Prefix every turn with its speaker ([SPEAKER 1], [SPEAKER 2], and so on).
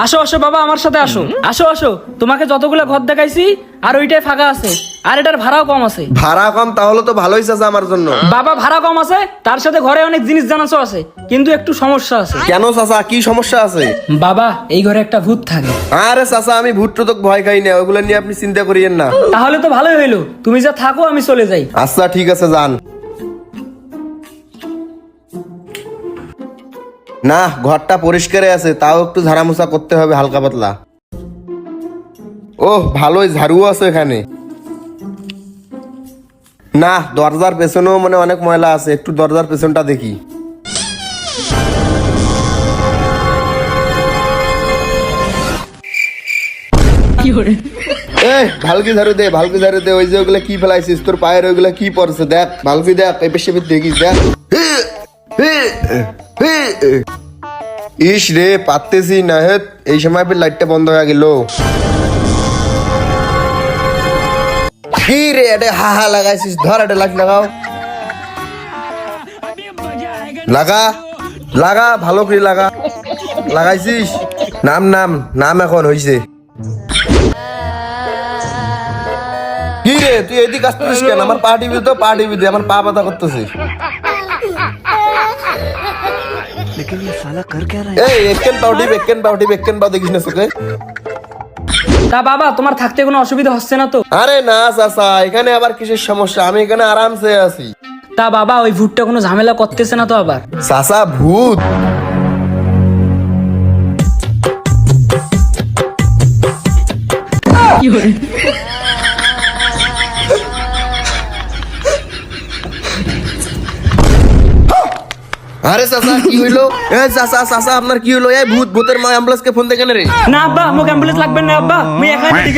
[SPEAKER 1] আসো আসো বাবা, আমার সাথে আসো। আসো আসো, তোমাকে যতগুলো ঘর দেখাইছি আর ওইটাই ফাঁকা আছে, আর এটার ভাড়াও কম আছে।
[SPEAKER 2] ভাড়া কম? তাহলে তো ভালোই চাচা আমার জন্য।
[SPEAKER 1] বাবা ভাড়া কম আছে, তার সাথে ঘরে অনেক জিনিস জানাসও আছে, কিন্তু একটু সমস্যা আছে।
[SPEAKER 2] কেন চাচা, কি সমস্যা আছে?
[SPEAKER 1] বাবা এই ঘরে একটা ভূত থাকে।
[SPEAKER 2] আরে চাচা, আমি ভূত টুত ভয় খাই না, ওগুলো নিয়ে আপনি চিন্তা করিয়েন না।
[SPEAKER 1] তাহলে তো ভালোই হইলো, তুমি যা থাকো আমি চলে যাই।
[SPEAKER 2] আচ্ছা ঠিক আছে, যান। না, ঘরটা পরিষ্কার আছে, তাও একটু ঝাড়ামোছা করতে হবে হালকা পাতলা। ওহ, ভালোই ঝাড়ুও আছে এখানে। না, দরজার পেছনেও মানে অনেক ময়লা আছে, একটু দরজার পেছনটা দেখি। ভালকি ঝাড়ু দে, ভালকি ঝাড়ু দে। ওই যে ওগুলা কি ফেলাইছিস, তোর পায়ের ওইগুলা কি পড়ছে দেখ, ভালকি দেখ, এই পেশে দেখিস দেখ। ইস রে, পারতেছি না। হেৎ, এই সময় লাইটটা বন্ধ হয়ে গেল। কি রে, এটা হা হা লাগাইছিস? ধর, এটা লাইট লাগাও। লাগা লাগা, ভালো করে লাগা। লাগাইছিস? নাম নাম নাম, এখন হইছে। কি রে, তুই এদিকে আসতেছিস কেন? আমার পা টিভি তো, পা টিভি দে, আমার পা ব্যথা করতেছে। এই একেন পাউটি, একেন পাউটি, একেন পাউ দেখিস না চোখে?
[SPEAKER 1] তা বাবা তোমার থাকতে কোনো অসুবিধা হচ্ছে না তো?
[SPEAKER 2] আরে না চাচা, এখানে আবার কিসের সমস্যা? আমি এখানে আরামসে আছি।
[SPEAKER 1] তা বাবা ওই ভূতটা কোনো ঝামেলা করতেছে না তো আবার?
[SPEAKER 2] চাচা, ভূত? আরে চাচা, কি হইলো? চাচা চাচা, আপনার কি হইলো? এই ভূত, ভূতের মা অ্যাম্বুলেন্সকে ফোন দেখেন রে।
[SPEAKER 1] না আব্বা, আমাকে অ্যাম্বুলেন্স লাগবে না আব্বা, আমি এখানে ঠিক